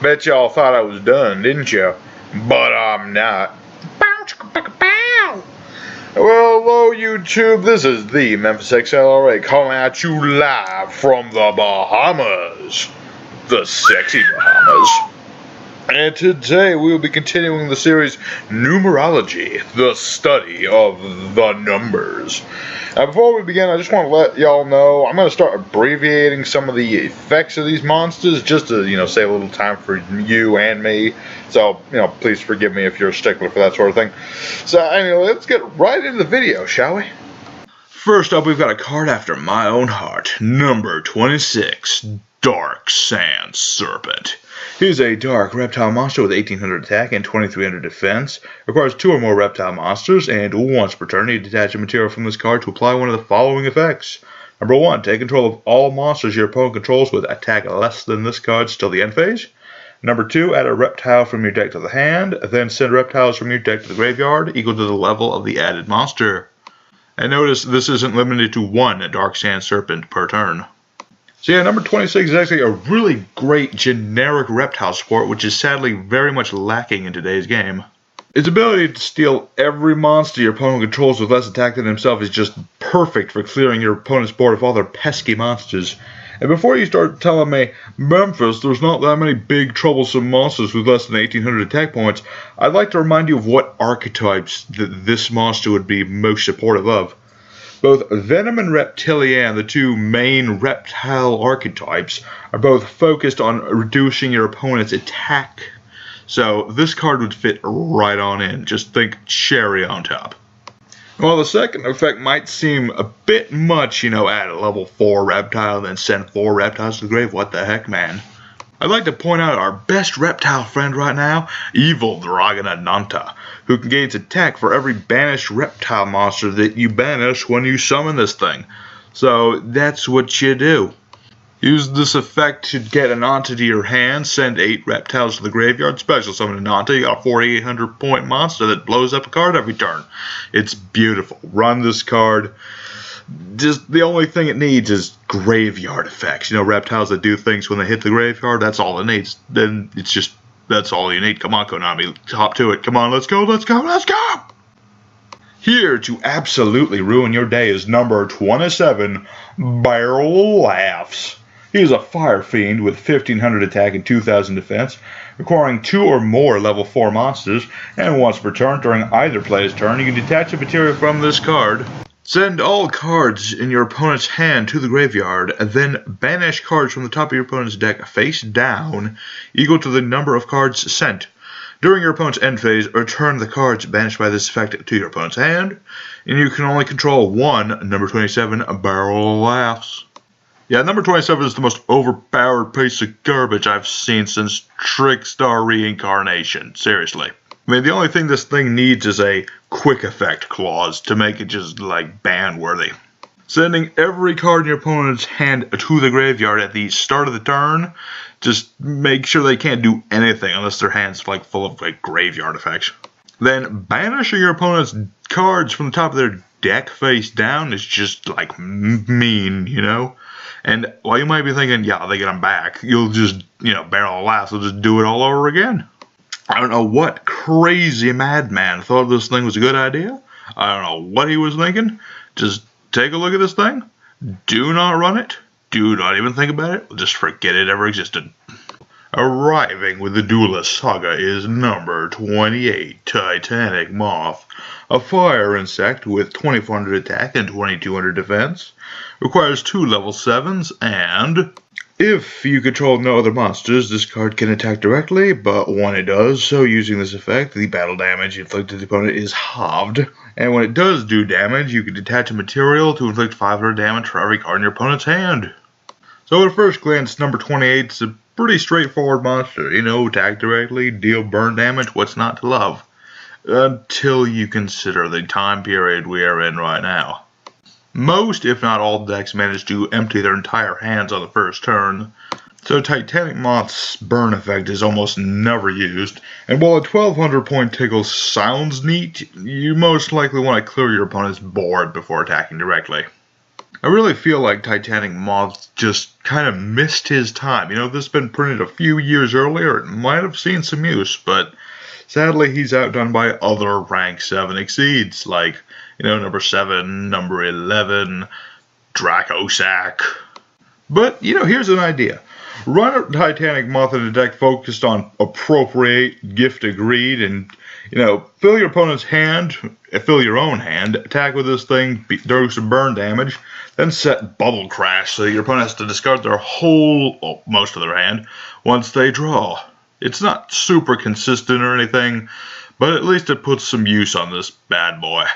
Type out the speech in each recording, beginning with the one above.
Bet y'all thought I was done, didn't you? But I'm not. Well, hello YouTube, this is the Memphis XLRA calling at you live from the Bahamas. The sexy Bahamas. And today we will be continuing the series Numerology, the study of the numbers. Now before we begin, I just want to let y'all know I'm going to start abbreviating some of the effects of these monsters just to, save a little time for you and me. So, please forgive me if you're a stickler for that sort of thing. So anyway, let's get right into the video, shall we? First up, we've got a card after my own heart, number 26, Dark Sand Serpent. He's a dark reptile monster with 1800 attack and 2300 defense. Requires 2 or more reptile monsters, and once per turn you detach a material from this card to apply one of the following effects. Number 1, take control of all monsters your opponent controls with attack less than this card's till the end phase. Number 2, add a reptile from your deck to the hand, then send reptiles from your deck to the graveyard equal to the level of the added monster. And notice this isn't limited to 1 Dark Sand Serpent per turn. So yeah, number 26 is actually a really great generic reptile support, which is sadly very much lacking in today's game. Its ability to steal every monster your opponent controls with less attack than himself is just perfect for clearing your opponent's board of all their pesky monsters. And before you start telling me, Memphis, there's not that many big troublesome monsters with less than 1800 attack points, I'd like to remind you of what archetypes this monster would be most supportive of. Both Venom and Reptilian, the 2 main reptile archetypes, are both focused on reducing your opponent's attack. So this card would fit right on in. Just think cherry on top. While the second effect might seem a bit much, add a level 4 reptile, then send 4 reptiles to the grave. What the heck, man? I'd like to point out our best reptile friend right now, Evil Dragonananta, who can gain its attack for every banished reptile monster that you banish when you summon this thing. So that's what you do. Use this effect to get Ananta to your hand, send 8 reptiles to the graveyard, special summon Ananta, you got a 4800 point monster that blows up a card every turn. It's beautiful. Run this card. Just the only thing it needs is graveyard effects. Reptiles that do things when they hit the graveyard, that's all it needs. Then it's just, that's all you need. Come on, Konami, hop to it. Come on, let's go, let's go, let's go! Here to absolutely ruin your day is number 27, Barrel Laughs. He is a fire fiend with 1500 attack and 2000 defense, requiring 2 or more level 4 monsters, and once per turn during either player's turn, you can detach a material from this card. Send all cards in your opponent's hand to the graveyard, and then banish cards from the top of your opponent's deck face down, equal to the number of cards sent. During your opponent's end phase, return the cards banished by this effect to your opponent's hand, and you can only control 1 number 27 Barrel Laughs. Yeah, number 27 is the most overpowered piece of garbage I've seen since Trickstar Reincarnation. Seriously. I mean, the only thing this thing needs is a quick effect clause to make it just, ban worthy. Sending every card in your opponent's hand to the graveyard at the start of the turn, just make sure they can't do anything unless their hand's, full of, graveyard effects. Then banishing your opponent's cards from the top of their deck face down is just, mean, And while you might be thinking, yeah, they get them back, you'll just, Barrel of Laughs will just do it all over again. I don't know what crazy madman thought this thing was a good idea. I don't know what he was thinking. Just take a look at this thing. Do not run it. Do not even think about it. Just forget it ever existed. Arriving with the Duelist Saga is number 28, Titanic Moth. A fire insect with 2400 attack and 2200 defense. Requires 2 level 7s, and if you control no other monsters, this card can attack directly, but when it does so using this effect, the battle damage inflicted to the opponent is halved. And when it does do damage, you can detach a material to inflict 500 damage for every card in your opponent's hand. So at first glance, number 28 is a pretty straightforward monster. Attack directly, deal burn damage, what's not to love? Until you consider the time period we are in right now. Most, if not all, decks manage to empty their entire hands on the first turn, so Titanic Moth's burn effect is almost never used, and while a 1200 point tickle sounds neat, you most likely want to clear your opponent's board before attacking directly. I really feel like Titanic Moth just kind of missed his time. You know, this has been printed a few years earlier. It might have seen some use, but sadly he's outdone by other rank 7 exceeds, like, you know, number 7, number 11, Dracosac. But, you know, here's an idea. Run a Titanic Moth in a deck focused on appropriate, gift agreed, and, you know, fill your opponent's hand, fill your own hand, attack with this thing, do some burn damage, then set Bubble Crash so your opponent has to discard their most of their hand once they draw. It's not super consistent or anything, but at least it puts some use on this bad boy.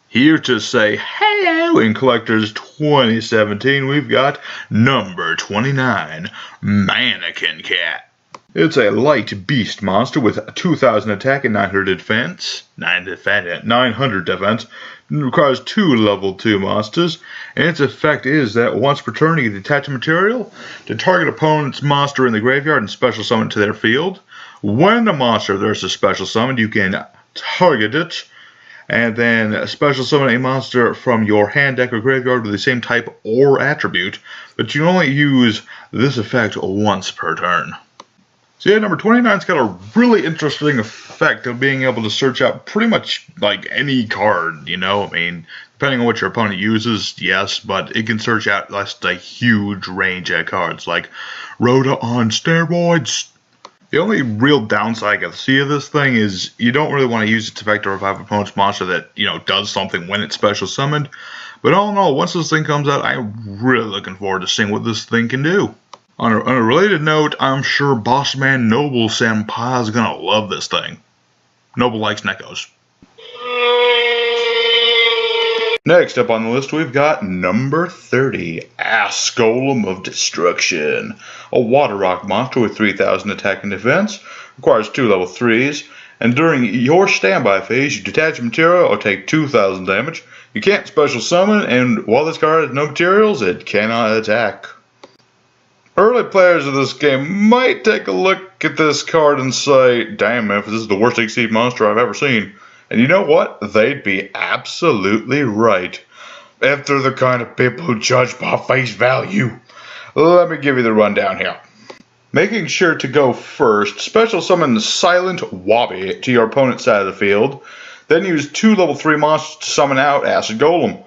Here to say hello in Collectors 2017, we've got number 29, Mannequin Cat. It's a light beast monster with 2,000 attack and 900 defense. 900 defense. It requires 2 level 2 monsters, and its effect is that once per turn you can detach a material to target opponent's monster in the graveyard and special summon it to their field. When the monster there's a special summon, you can target it, and then special summon a monster from your hand, deck, or graveyard with the same type or attribute, but you can only use this effect once per turn. So yeah, number 29's got a really interesting effect of being able to search out pretty much like any card, you know? I mean, depending on what your opponent uses, yes, but it can search out just a huge range of cards, like Rhoda on steroids. The only real downside I can see of this thing is you don't really want to use its effect to revive opponent's monster that, you know, does something when it's special summoned. But all in all, once this thing comes out, I'm really looking forward to seeing what this thing can do. On a related note, I'm sure Bossman Noble Senpai is gonna love this thing. Noble likes Neckos. Next up on the list, we've got number 30, Ass Golem of Destruction. A water rock monster with 3,000 attack and defense, requires 2 level 3s, and during your standby phase, you detach a material or take 2,000 damage. You can't special summon, and while this card has no materials, it cannot attack. Early players of this game might take a look at this card and say, damn, Memphis, this is the worst Exceed monster I've ever seen. And you know what? They'd be absolutely right. If they're the kind of people who judge by face value. Let me give you the rundown here. Making sure to go first, special summon Silent Wobby to your opponent's side of the field. Then use 2 level 3 monsters to summon out Acid Golem.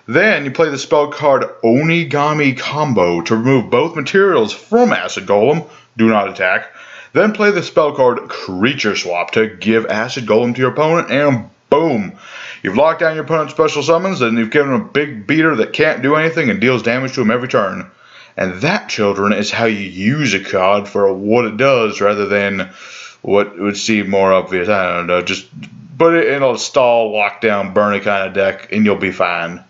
Then you play the spell card Onigami Combo to remove both materials from Acid Golem, do not attack. Then play the spell card Creature Swap to give Acid Golem to your opponent, and boom! You've locked down your opponent's special summons, and you've given him a big beater that can't do anything and deals damage to him every turn. And that, children, is how you use a card for what it does, rather than what would seem more obvious. I don't know, just put it in a stall, lockdown, burning kind of deck, and you'll be fine.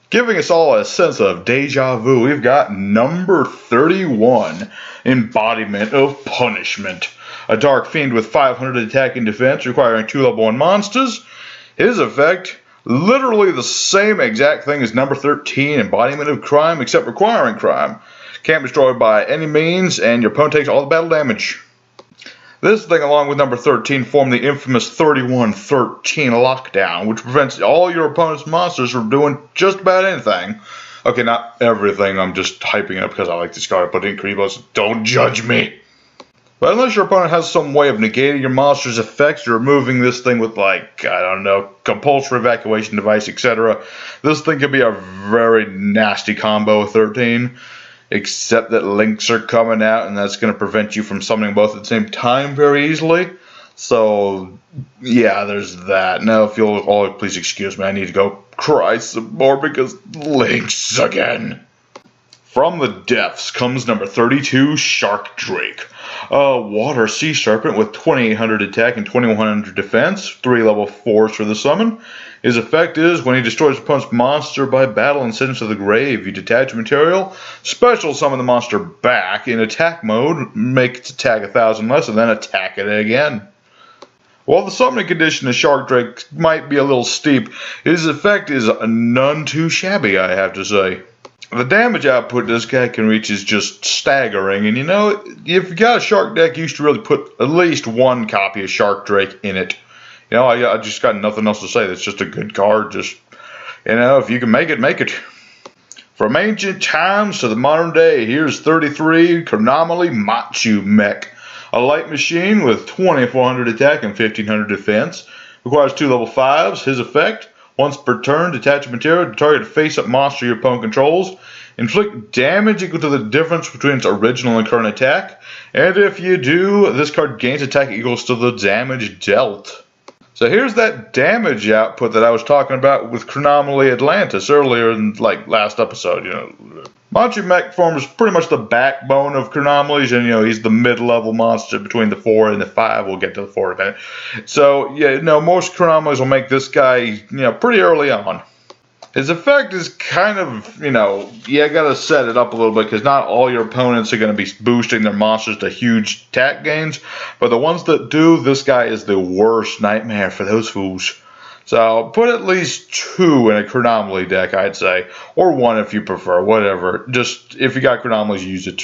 Giving us all a sense of deja vu, we've got number 31, Embodiment of Punishment. A Dark Fiend with 500 attack and defense, requiring 2 level 1 monsters. His effect, literally the same exact thing as number 13, Embodiment of Crime, except requiring crime. Can't be destroyed by any means, and your opponent takes all the battle damage. This thing, along with number 13, form the infamous 31-13 lockdown, which prevents all your opponent's monsters from doing just about anything. Okay, not everything, I'm just hyping it up because I like this card, but in Kribos, don't judge me. But unless your opponent has some way of negating your monster's effects or removing this thing with, like, I don't know, compulsory evacuation device, etc., this thing could be a very nasty combo of 13. Except that links are coming out, and that's going to prevent you from summoning both at the same time very easily. So, yeah, there's that. Now, if you'll all please excuse me, I need to go cry some more because links again. From the depths comes number 32, Shark Drake. A water sea serpent with 2,800 attack and 2,100 defense, 3 level 4s for the summon. His effect is, when he destroys opponent's monster by battle and sends it to the grave, you detach material, special summon the monster back in attack mode, make its attack 1,000 less, and then attack it again. While the summoning condition of Shark Drake might be a little steep, his effect is none too shabby, I have to say. The damage output this guy can reach is just staggering, and you know, if you got a Shark deck, you should really put at least 1 copy of Shark Drake in it. You know, I just got nothing else to say. That's just a good card. Just, If you can make it, make it. From ancient times to the modern day, here's 33 Chronomaly Machu Mecha. A light machine with 2400 attack and 1500 defense. Requires 2 level 5s. His effect, once per turn, detach material to target a face-up monster your opponent controls. Inflict damage equal to the difference between its original and current attack. And if you do, this card gains attack equals to the damage dealt. So here's that damage output that I was talking about with Chronomaly Atlantis earlier in last episode. Machu Mecha forms pretty much the backbone of Chronomaly's, and he's the mid-level monster between the 4 and the 5. We'll get to the 4 in a minute. So most Chronomalys will make this guy pretty early on. His effect is kind of, you gotta set it up a little bit because not all your opponents are going to be boosting their monsters to huge attack gains. But the ones that do, this guy is the worst nightmare for those fools. So put at least 2 in a Chronomaly deck, I'd say. Or 1 if you prefer, whatever. Just, if you got Chronomalys, use it.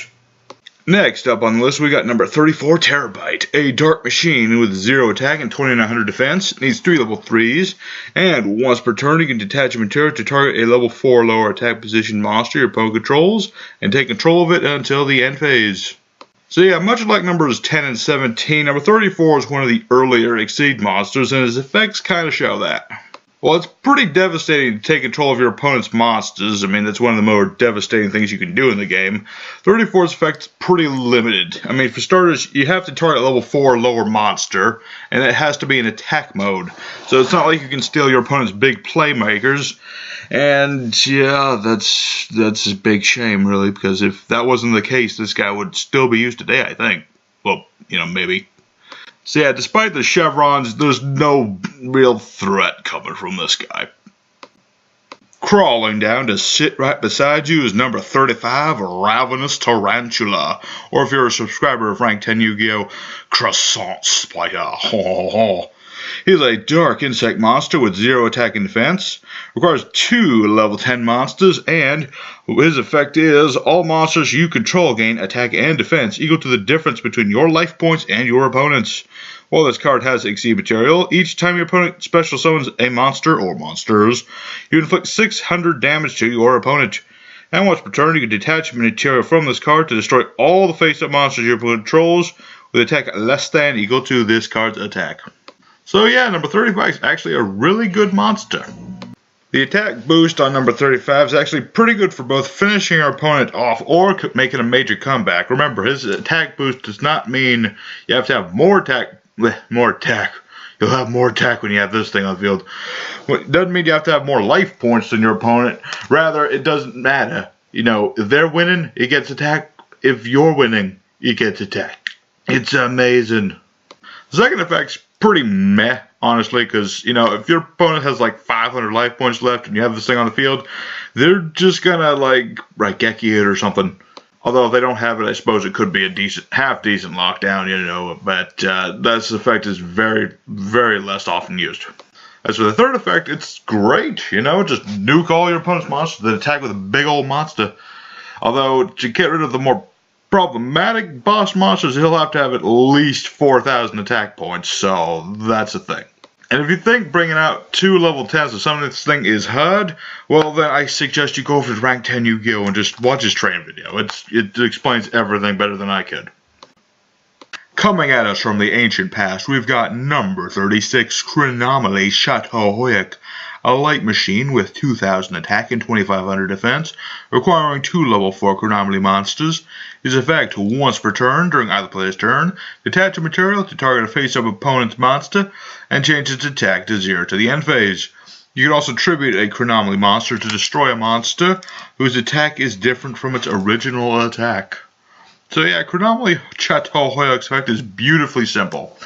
Next up on the list, we got number 34, Terabyte, a dark machine with 0 attack and 2900 defense, needs 3 level 3s, and once per turn you can detach a material to target a level 4 lower attack position monster your opponent controls, and take control of it until the end phase. So yeah, much like numbers 10 and 17, number 34 is one of the earlier Exceed monsters, and his effects kind of show that. Well, it's pretty devastating to take control of your opponent's monsters. I mean, that's one of the more devastating things you can do in the game. 34's effect's pretty limited. I mean, for starters, you have to target level 4 lower monster, and it has to be in attack mode. So it's not like you can steal your opponent's big playmakers. And yeah, that's a big shame, really, because if that wasn't the case, this guy would still be used today, I think. Well, maybe. So yeah, despite the chevrons, there's no real threat coming from this guy. Crawling down to sit right beside you is number 35, Ravenous Tarantula. Or if you're a subscriber of Rank 10 Yu-Gi-Oh! Croissant Spider. He's a dark insect monster with 0 attack and defense. Requires 2 level 10 monsters, and his effect is all monsters you control gain attack and defense equal to the difference between your life points and your opponent's. While this card has Exceed material, each time your opponent special summons a monster or monsters, you inflict 600 damage to your opponent. And once per turn, you can detach material from this card to destroy all the face-up monsters your opponent controls with attack less than equal to this card's attack. So yeah, number 35 is actually a really good monster. The attack boost on number 35 is actually pretty good for both finishing your opponent off or making a major comeback. Remember, his attack boost does not mean you have to have more attack. You'll have more attack when you have this thing on the field. It doesn't mean you have to have more life points than your opponent. Rather, it doesn't matter. If they're winning, it gets attacked. If you're winning, it gets attacked. It's amazing. The second effect's pretty meh, honestly, because, if your opponent has 500 life points left and you have this thing on the field, they're just gonna, Raigeki it or something. Although if they don't have it, I suppose it could be a half-decent lockdown, but this effect is very, very less often used. As for the third effect, it's great, just nuke all your opponent's monsters that attack with a big old monster. Although, to get rid of the more problematic boss monsters, he'll have to have at least 4,000 attack points, so that's a thing. And if you think bringing out 2 level 10s of something this thing is hard, well then I suggest you go for his Rank 10 Yu-Gi-Oh! And just watch his train video. It explains everything better than I could. Coming at us from the ancient past, we've got number 36, Chronomaly Chateauhoyak, a light machine with 2,000 attack and 2,500 defense, requiring 2 level 4 Chronomaly monsters. His effect, once per turn during either player's turn, detach a material to target a face-up opponent's monster, and change its attack to 0 to the end phase. You can also tribute a Chronomaly monster to destroy a monster whose attack is different from its original attack. So yeah, Chronomaly Chateauhoyak's effect is beautifully simple.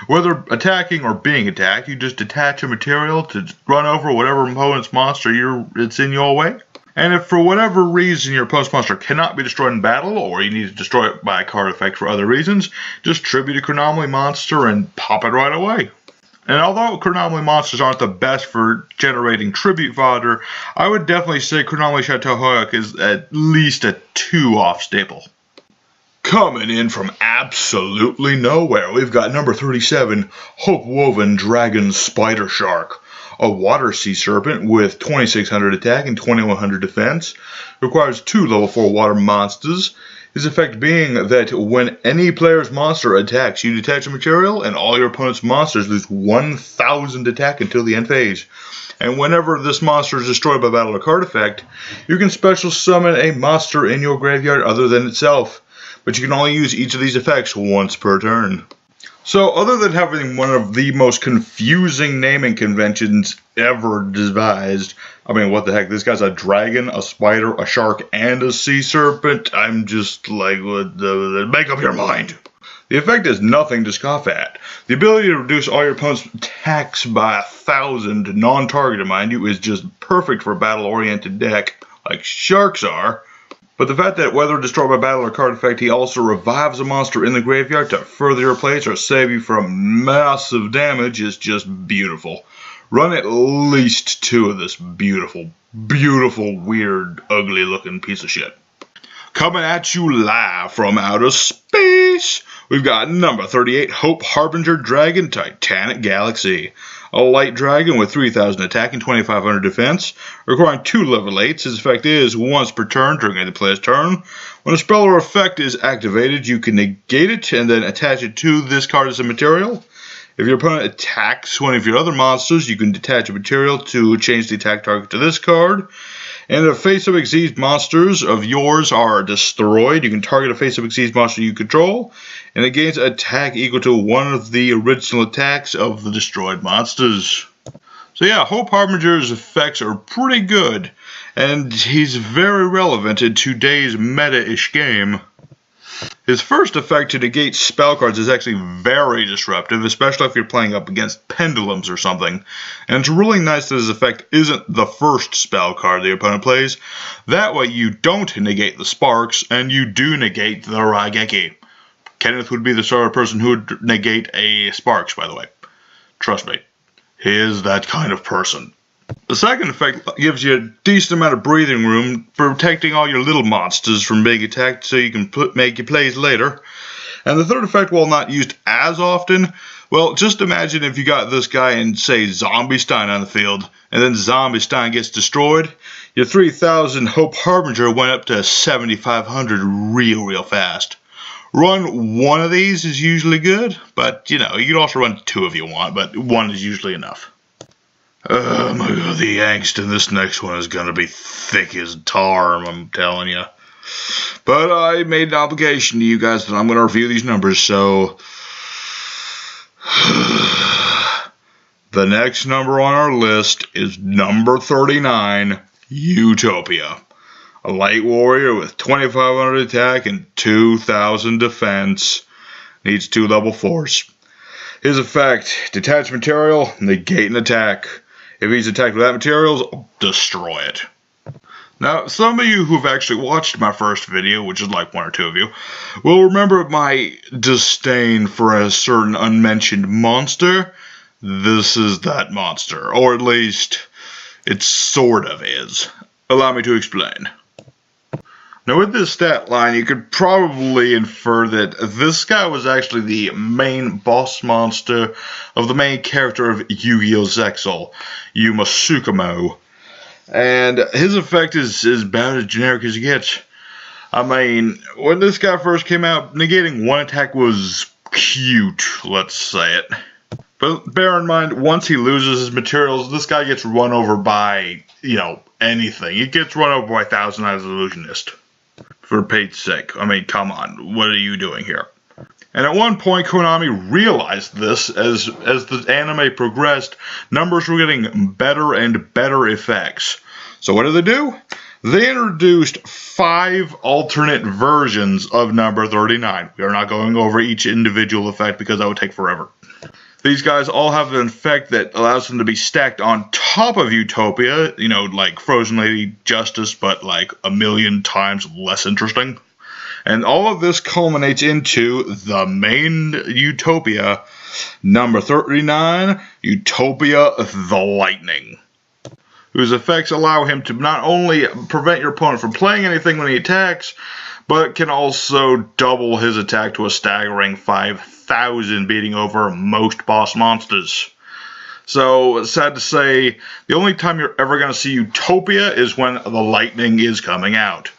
Whether attacking or being attacked, you just detach a material to run over whatever opponent's monster it's in your way. And if for whatever reason your opponent's monster cannot be destroyed in battle, or you need to destroy it by a card effect for other reasons, just tribute a Chronomaly monster and pop it right away. And although Chronomaly monsters aren't the best for generating tribute fodder, I would definitely say Chronomaly Chateauhoyak is at least a 2 off staple. Coming in from absolutely nowhere, we've got number 37, Hope Woven Dragon Spider Shark. a Water Sea Serpent with 2600 attack and 2100 defense. Requires 2 level 4 water monsters. His effect being that when any player's monster attacks, you detach a material, and all your opponent's monsters lose 1000 attack until the end phase. And whenever this monster is destroyed by battle or card effect, you can special summon a monster in your graveyard other than itself. But you can only use each of these effects once per turn. So, other than having one of the most confusing naming conventions ever devised, I mean, what the heck, this guy's a dragon, a spider, a shark, and a sea serpent. I'm just like, make up your mind. The effect is nothing to scoff at. The ability to reduce all your opponent's attacks by 1,000, non-targeted mind you, is just perfect for a battle-oriented deck, like sharks are. But the fact that whether destroyed by battle or card effect, he also revives a monster in the graveyard to further your plays or save you from massive damage is just beautiful. Run at least 2 of this beautiful, weird, ugly looking piece of shit. Coming at you live from outer space, we've got number 38, Hope Harbinger Dragon, Titanic Galaxy. A light dragon with 3000 attack and 2500 defense, requiring 2 level 8s. His effect is once per turn during any player's turn. When a spell or effect is activated, you can negate it and then attach it to this card as a material. If your opponent attacks one of your other monsters, you can detach a material to change the attack target to this card. And if face-up exceeds monsters of yours are destroyed, you can target a face-up exceeds monster you control, and it gains attack equal to one of the original attacks of the destroyed monsters. So yeah, Hope Harbinger's effects are pretty good, and he's very relevant in today's meta-ish game. His first effect to negate spell cards is actually very disruptive, especially if you're playing up against pendulums or something. And it's really nice that his effect isn't the first spell card the opponent plays. That way you don't negate the sparks, and you do negate the Raigeki. Kenneth would be the sort of person who would negate a sparks, by the way. Trust me, he is that kind of person. The second effect gives you a decent amount of breathing room, protecting all your little monsters from being attacked so you can make your plays later. And the third effect, while not used as often, well, just imagine if you got this guy in, say, Zombie Stein on the field, and then Zombie Stein gets destroyed, your 3000 Hope Harbinger went up to 7500 real fast. Run one of these is usually good, but, you know, you can also run 2 if you want, but 1 is usually enough. Oh my god, the angst in this next one is gonna be thick as tar, I'm telling you. But I made an obligation to you guys that I'm gonna review these numbers, so... The next number on our list is number 39, Utopia. A light warrior with 2500 attack and 2000 defense. Needs 2 level 4s. His effect, detach material, negate an attack. If he's attacked with that material, destroy it. Now, some of you who've actually watched my first video, which is like 1 or 2 of you, will remember my disdain for a certain unmentioned monster. This is that monster, or at least, it sort of is. Allow me to explain. Now, with this stat line, you could probably infer that this guy was actually the main boss monster of the main character of Yu-Gi-Oh! Zexal, Yumasukumo. And his effect is about as generic as it gets. I mean, when this guy first came out, negating 1 attack was cute, let's say it. But bear in mind, once he loses his materials, this guy gets run over by, you know, anything. He gets run over by Thousand Eyes Illusionist. For Pete's sake. I mean, come on. What are you doing here? And at one point, Chronomaly realized this. As the anime progressed, numbers were getting better and better effects. So what did they do? They introduced 5 alternate versions of number 39. We are not going over each individual effect because that would take forever. These guys all have an effect that allows them to be stacked on top of Utopia, you know, like Frozen Lady Justice, but like a million times less interesting. And all of this culminates into the main Utopia, number 39, Utopia the Lightning, whose effects allow him to not only prevent your opponent from playing anything when he attacks, but can also double his attack to a staggering 5,000, beating over most boss monsters. So, sad to say, the only time you're ever going to see Utopia is when the lightning is coming out.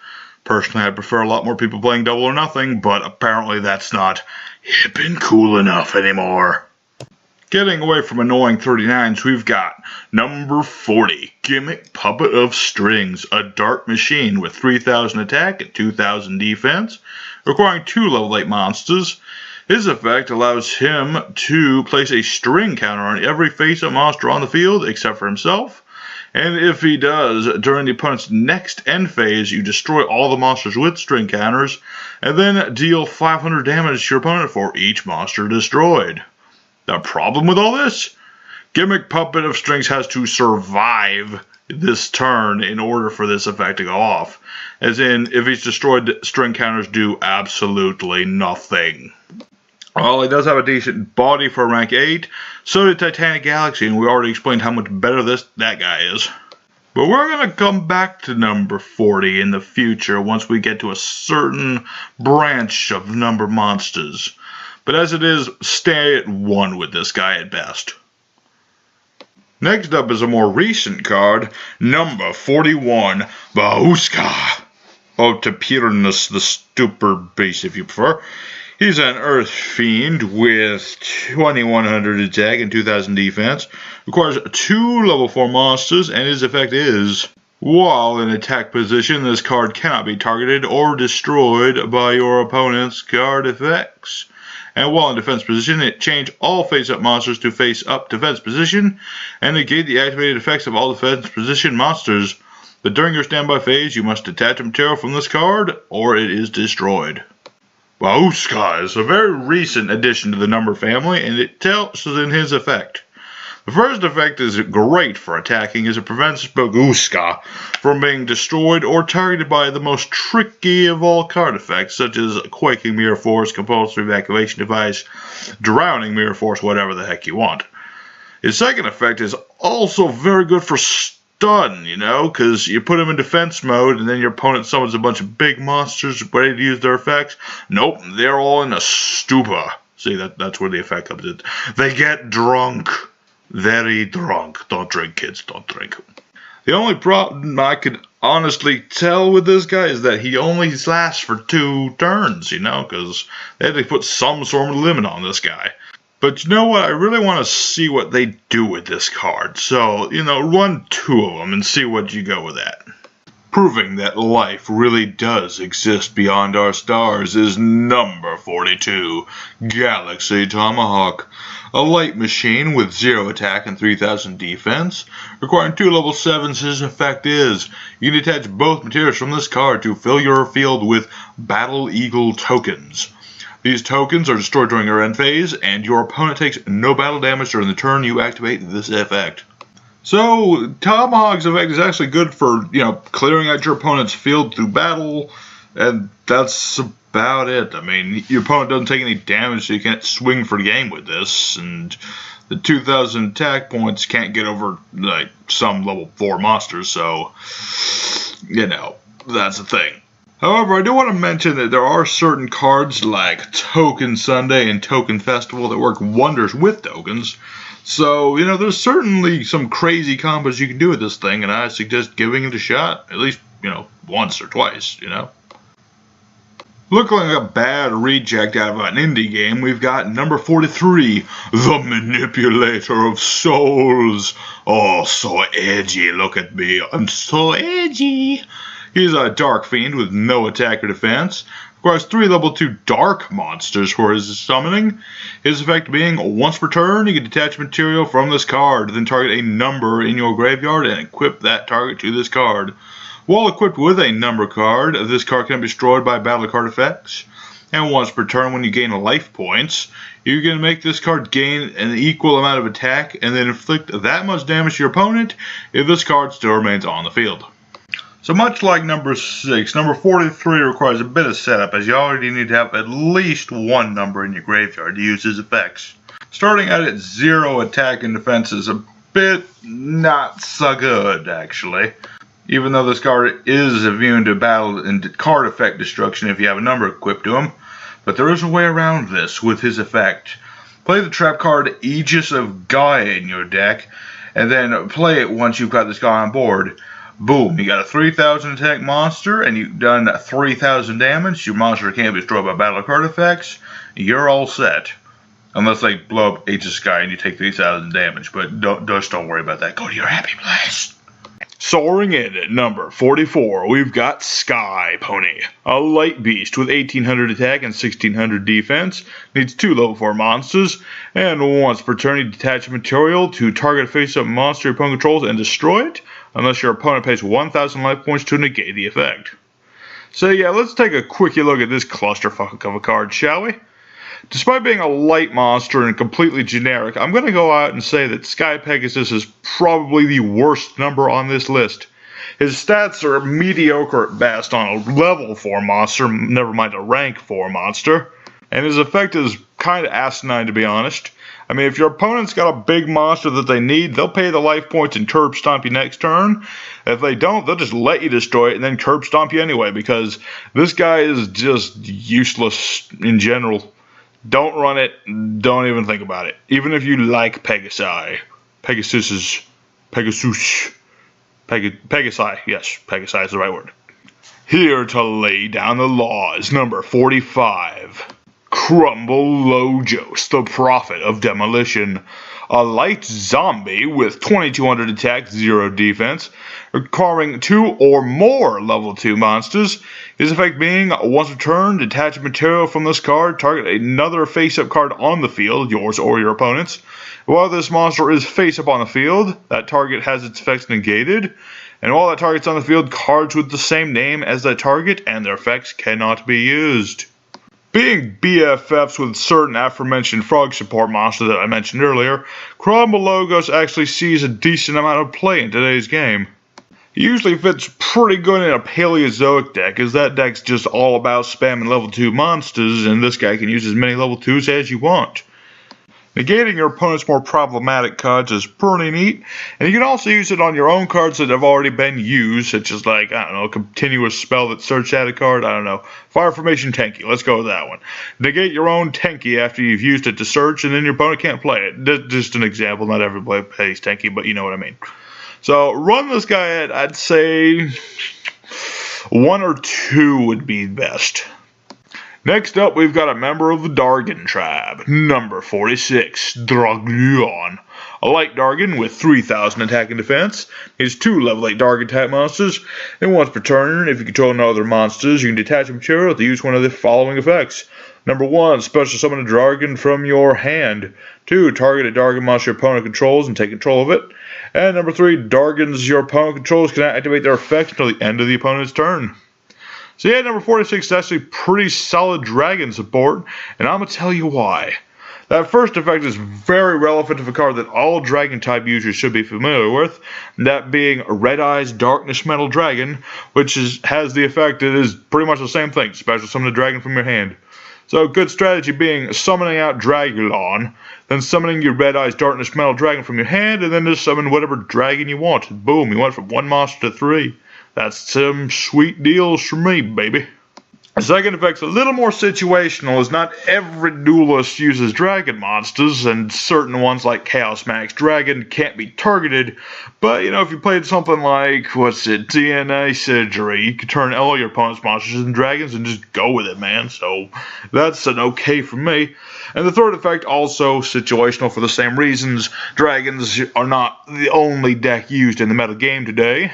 Personally, I prefer a lot more people playing Double or Nothing, but apparently that's not hip and cool enough anymore. Getting away from annoying 39s, we've got number 40, Gimmick Puppet of Strings, a dark machine with 3,000 attack and 2,000 defense, requiring 2 level 8 monsters. His effect allows him to place a string counter on every face-up monster on the field except for himself. And if he does, during the opponent's next end phase, you destroy all the monsters with string counters, and then deal 500 damage to your opponent for each monster destroyed. The problem with all this? Gimmick Puppet of Strings has to survive this turn in order for this effect to go off. As in, if he's destroyed, string counters do absolutely nothing. Well, he does have a decent body for rank 8, so did Titanic Galaxy, and we already explained how much better that guy is. But we're going to come back to number 40 in the future once we get to a certain branch of number monsters. But as it is, stay at 1 with this guy at best. Next up is a more recent card, number 41, Bouska. Or Topyrannus the Stupor Beast if you prefer. He's an Earth Fiend with 2,100 attack and 2,000 defense. Requires 2 level 4 monsters, and his effect is, while in attack position, this card cannot be targeted or destroyed by your opponent's card effects. And while in defense position, it change all face-up monsters to face-up defense position, and negate the activated effects of all defense position monsters. But during your standby phase, you must detach a material from this card, or it is destroyed. Bouska is a very recent addition to the number family, and it tells us in his effect. The first effect is great for attacking, as it prevents Bouska from being destroyed or targeted by the most tricky of all card effects, such as Quaking Mirror Force, Compulsory Evacuation Device, Drowning Mirror Force, whatever the heck you want. His second effect is also very good for stun, because you put him in defense mode and then your opponent summons a bunch of big monsters ready to use their effects. Nope, they're all in a stupor. See, that's where the effect comes in. They get drunk. Very drunk. Don't drink, kids, don't drink. The only problem I could honestly tell with this guy is that he only lasts for 2 turns, because they had to put some sort of limit on this guy. But you know what? I really want to see what they do with this card. So, run 2 of them and see what you go with that. Proving that life really does exist beyond our stars is number 42, Galaxy Tomahawk. A light machine with 0 attack and 3,000 defense. Requiring 2 level 7s, his effect is, you can detach both materials from this card to fill your field with Battle Eagle tokens. These tokens are destroyed during your end phase, and your opponent takes no battle damage during the turn you activate this effect. So, Tomahawk's effect is actually good for, clearing out your opponent's field through battle, and that's about it. I mean, your opponent doesn't take any damage, so you can't swing for the game with this, and the 2,000 attack points can't get over, some level 4 monsters, so, that's the thing. However, I do want to mention that there are certain cards like Token Sunday and Token Festival that work wonders with tokens. So, there's certainly some crazy combos you can do with this thing, and I suggest giving it a shot, at least, once or twice, Looking like a bad reject out of an indie game, we've got number 43, the Manipulator of Souls. Oh, so edgy, look at me, I'm so edgy. He's a Dark Fiend with no attack or defense. Requires 3 level 2 dark monsters for his summoning. His effect being, once per turn, you can detach material from this card, then target a number in your graveyard and equip that target to this card. While equipped with a number card, this card can be destroyed by battle card effects. And once per turn, when you gain life points, you can make this card gain an equal amount of attack and then inflict that much damage to your opponent if this card still remains on the field. So much like number 6, number 43 requires a bit of setup, as you already need to have at least 1 number in your graveyard to use his effects. Starting out at 0 attack and defense is a bit not so good, actually. Even though this card is immune to battle and card effect destruction if you have a number equipped to him. But there is a way around this with his effect. Play the trap card Aegis of Gaia in your deck, and then play it once you've got this guy on board. Boom, you got a 3,000 attack monster, and you've done 3,000 damage. Your monster can't be destroyed by battle card effects. You're all set. Unless they blow up Aegis Sky and you take 3,000 damage, but don't worry about that. Go to your happy place. Soaring in at number 44, we've got Sky Pony, a light beast with 1,800 attack and 1,600 defense, needs 2 level 4 monsters, and once per turn you detach a material to target a face-up monster your opponent controls and destroy it, unless your opponent pays 1,000 life points to negate the effect. So yeah, let's take a quickie look at this clusterfuck of a card, shall we? Despite being a light monster and completely generic, I'm going to go out and say that Sky Pegasus is probably the worst number on this list. His stats are mediocre at best on a level 4 monster, never mind a rank 4 monster, and his effect is kind of asinine, to be honest. I mean, if your opponent's got a big monster that they need, they'll pay the life points and curb stomp you next turn. If they don't, they'll just let you destroy it and then curb stomp you anyway, because this guy is just useless in general. Don't run it, don't even think about it. Even if you like Pegasi. Pegasi, yes, Pegasi is the right word. Here to lay down the law is number 45. Crumble Lojos, the Prophet of Demolition. A light zombie with 2,200 attack, 0 defense, requiring 2 or more level 2 monsters. His effect being, once per turn, detach a material from this card, target another face-up card on the field, yours or your opponent's. While this monster is face-up on the field, that target has its effects negated, and while that target's on the field, cards with the same name as that target and their effects cannot be used. Being BFFs with certain aforementioned frog support monster that I mentioned earlier, Crumble Logos actually sees a decent amount of play in today's game. He usually fits pretty good in a Paleozoic deck, as that deck's just all about spamming level 2 monsters, and this guy can use as many level 2s as you want. Negating your opponent's more problematic cards is pretty neat, and you can also use it on your own cards that have already been used, such as like, I don't know, a continuous spell that searches out a card, I don't know, Fire Formation Tenki, let's go with that one. Negate your own Tenki after you've used it to search, and then your opponent can't play it. Just an example, not everybody plays Tenki, but you know what I mean. So, run this guy at, I'd say, 1 or 2 would be best. Next up, we've got a member of the Dargan tribe, number 46, Draglion. A light Dargan with 3,000 attack and defense. Needs 2 level 8 Dargan type monsters. And once per turn, if you control no other monsters, you can detach a material to use one of the following effects. Number 1, special summon a Dargan from your hand. 2, target a Dargan monster your opponent controls and take control of it. And number 3, Dargans your opponent controls cannot activate their effects until the end of the opponent's turn. So yeah, number 46 is actually pretty solid dragon support, and I'm going to tell you why. That first effect is very relevant to a card that all dragon type users should be familiar with, that being Red Eyes Darkness Metal Dragon, which has the effect, it is pretty much the same thing, special summon a dragon from your hand. So good strategy being summoning out Dragon, then summoning your Red Eyes Darkness Metal Dragon from your hand, and then just summon whatever dragon you want. Boom, you went from 1 monster to 3. That's some sweet deals for me, baby. The second effect's a little more situational, as not every duelist uses dragon monsters, and certain ones like Chaos Max Dragon can't be targeted, but you know, if you played something like, DNA Surgery, you could turn all your opponent's monsters into dragons and just go with it, man, so that's an okay for me. And the third effect, also situational for the same reasons. Dragons are not the only deck used in the meta game today.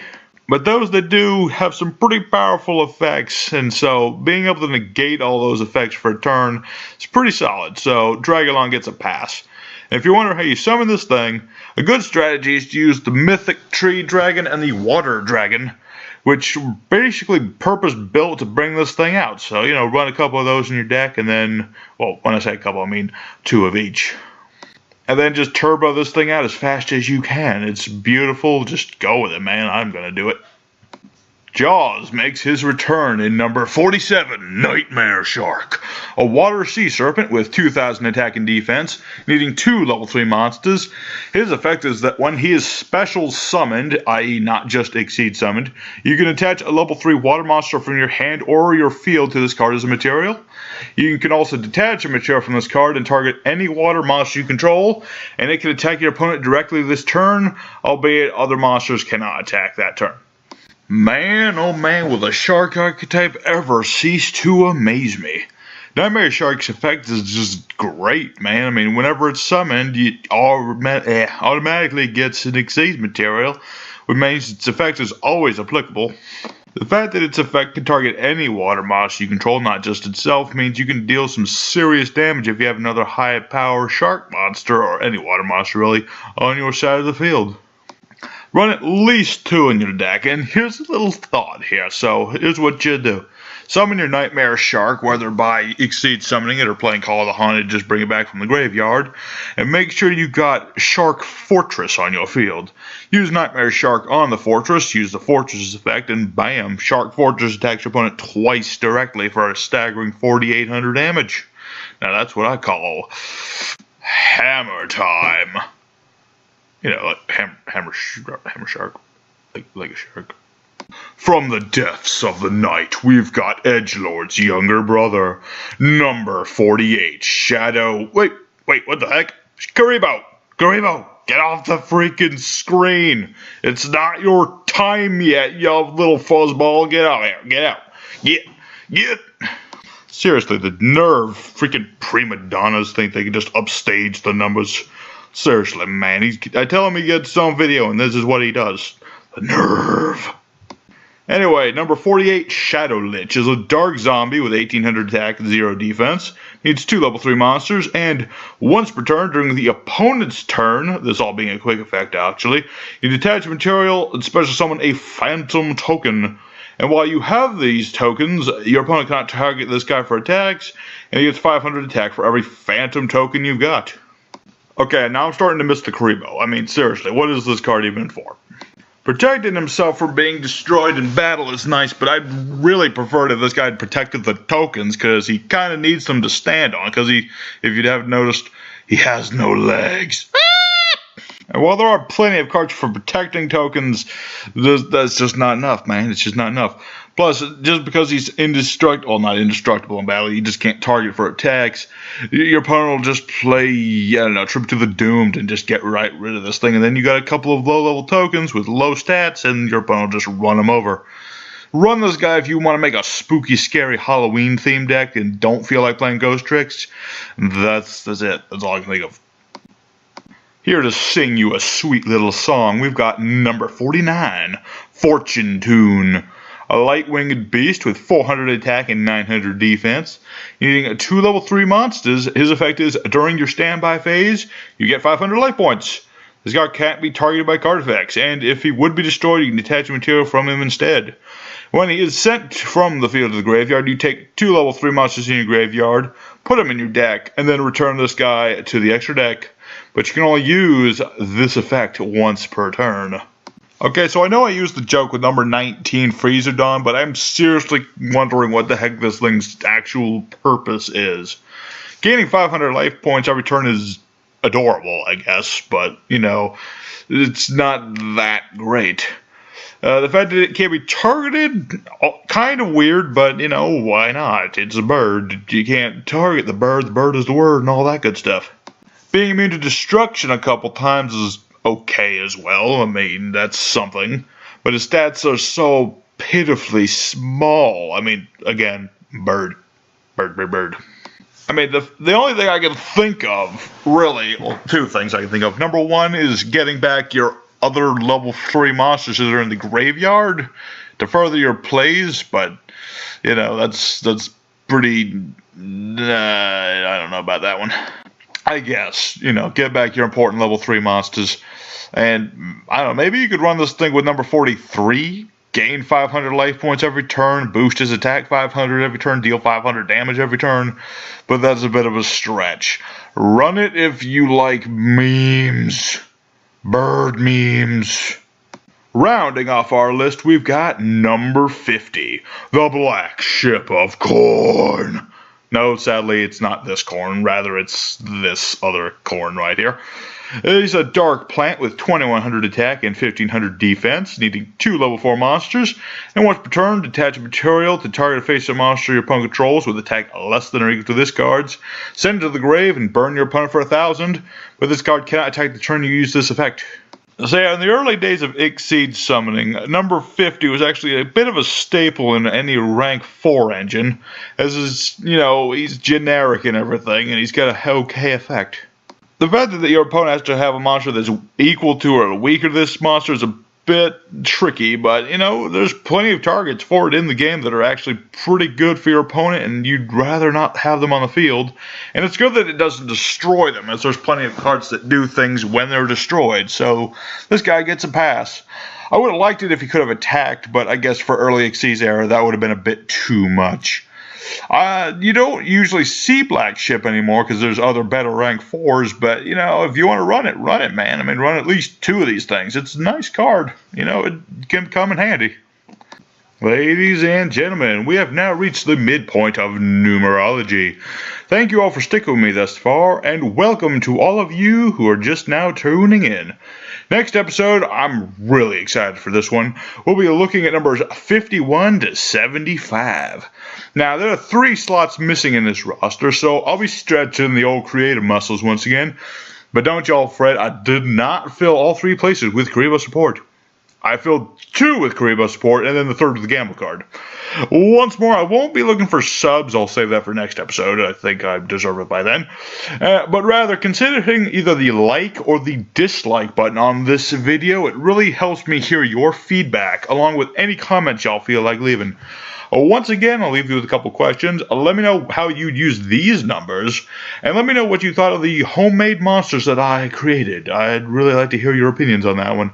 But those that do have some pretty powerful effects, and so being able to negate all those effects for a turn is pretty solid, so Dragalon gets a pass. And if you're wondering how you summon this thing, a good strategy is to use the Mythic Tree Dragon and the Water Dragon, which are basically purpose-built to bring this thing out. So, you know, run a couple of those in your deck, and then, well, when I say a couple, I mean 2 of each. And then just turbo this thing out as fast as you can. It's beautiful. Just go with it, man. I'm going to do it. Jaws makes his return in number 47, Nightmare Shark. A water sea serpent with 2,000 attack and defense, needing 2 level 3 monsters. His effect is that when he is special summoned, i.e. not just exceed summoned, you can attach a level 3 water monster from your hand or your field to this card as a material. You can also detach a material from this card and target any water monster you control, and it can attack your opponent directly this turn, albeit other monsters cannot attack that turn. Man, oh man, will the shark archetype ever cease to amaze me. Nightmare Shark's effect is just great, man. I mean, whenever it's summoned, it automatically gets an exceed material, which means its effect is always applicable. The fact that its effect can target any water monster you control, not just itself, means you can deal some serious damage if you have another high power shark monster, or any water monster really, on your side of the field. Run at least 2 in your deck, and here's a little thought here. So here's what you do. Summon your Nightmare Shark, whether by exceed summoning it or playing Call of the Haunted, just bring it back from the graveyard, and make sure you got Shark Fortress on your field. Use Nightmare Shark on the Fortress, use the Fortress effect, and bam, Shark Fortress attacks your opponent twice directly for a staggering 4,800 damage. Now that's what I call hammer time. You know, like hammer shark, like a shark. From the depths of the night, we've got Edgelord's younger brother, number 48, Shadow. Wait, what the heck? Karibo, get off the freaking screen. It's not your time yet, you little fuzzball. Get out here, get. Seriously, the nerve. Freaking prima donnas think they can just upstage the numbers. Seriously, man, I tell him he gets on video, and this is what he does. The nerve. Anyway, number 48, Shadow Lich, is a dark zombie with 1,800 attack and 0 defense. Needs 2 level 3 monsters, and once per turn during the opponent's turn, this all being a quick effect actually, you detach material and special summon a phantom token. And while you have these tokens, your opponent cannot target this guy for attacks, and he gets 500 attack for every phantom token you've got. Okay, now I'm starting to miss the Karibo. I mean, seriously, what is this card even for? Protecting himself from being destroyed in battle is nice, but I'd really prefer if this guy had protected the tokens, because he kind of needs them to stand on, because if you'd have noticed, he has no legs. And while there are plenty of cards for protecting tokens, that's just not enough, man. It's just not enough. Plus, just because he's not indestructible in battle, you just can't target for attacks, your opponent will just play, Tribute to the Doomed and just get right rid of this thing. And then you got a couple of low-level tokens with low stats, and your opponent will just run them over. Run this guy if you want to make a spooky, scary Halloween-themed deck and don't feel like playing Ghost Tricks. That's it. That's all I can think of. Here to sing you a sweet little song, we've got number 49, Fortune Tune. A light-winged beast with 400 attack and 900 defense. Needing 2 level 3 monsters, his effect is, during your standby phase, you get 500 life points. This guy can't be targeted by card effects, and if he would be destroyed, you can detach a material from him instead. When he is sent from the field to the graveyard, you take 2 level 3 monsters in your graveyard, put them in your deck, and then return this guy to the extra deck. But you can only use this effect once per turn. Okay, so I know I used the joke with number 19, Freezer Dawn, but I'm seriously wondering what the heck this thing's actual purpose is. Gaining 500 life points every turn is adorable, I guess, but, it's not that great. The fact that it can't be targeted, kind of weird, but, why not? It's a bird. You can't target the bird is the word, and all that good stuff. Being immune to destruction a couple times is okay as well. I mean, that's something. But his stats are so pitifully small. I mean, again, bird. I mean, the only thing I can think of, really, well, 2 things I can think of. Number 1 is getting back your other level 3 monsters that are in the graveyard to further your plays, but, that's pretty, I don't know about that one. I guess, get back your important level 3 monsters. And, I don't know, maybe you could run this thing with number 43. Gain 500 life points every turn. Boost his attack 500 every turn. Deal 500 damage every turn. But that's a bit of a stretch. Run it if you like memes. Bird memes. Rounding off our list, we've got number 50, the Black Ship of Corn. No, sadly, it's not this corn. Rather, it's this other corn right here. He's a dark plant with 2100 attack and 1500 defense, needing 2 level 4 monsters. And once per turn, detach a material to target a face-up monster your opponent controls with attack less than or equal to this card's. Send it to the grave and burn your opponent for 1000. But this card cannot attack the turn you use this effect. So yeah, in the early days of Exceed summoning, number 50 was actually a bit of a staple in any rank 4 engine, as is, he's generic and everything, and he's got a okay effect. The fact that your opponent has to have a monster that's equal to or weaker to this monster is a bit tricky, but, there's plenty of targets for it in the game that are actually pretty good for your opponent, and you'd rather not have them on the field. And it's good that it doesn't destroy them, as there's plenty of cards that do things when they're destroyed, so this guy gets a pass. I would have liked it if he could have attacked, but I guess for early Xyz era, that would have been a bit too much. You don't usually see Black Ship anymore because there's other better rank 4s, but, if you want to run it, man. I mean, run at least 2 of these things. It's a nice card. It can come in handy. Ladies and gentlemen, we have now reached the midpoint of numerology. Thank you all for sticking with me thus far, and welcome to all of you who are just now tuning in. Next episode, I'm really excited for this one. We'll be looking at numbers 51 to 75. Now, there are 3 slots missing in this roster, so I'll be stretching the old creative muscles once again. But don't y'all fret, I did not fill all 3 places with Karibo support. I filled 2 with Karibo support, and then the 3rd with the gamble card. Once more, I won't be looking for subs. I'll save that for next episode. I think I deserve it by then. But rather, considering either the like or the dislike button on this video, it really helps me hear your feedback, along with any comments y'all feel like leaving. Once again, I'll leave you with a couple questions. Let me know how you'd use these numbers, and let me know what you thought of the homemade monsters that I created. I'd really like to hear your opinions on that one.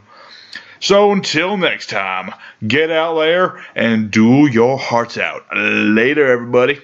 So until next time, get out there and duel your hearts out. Later, everybody.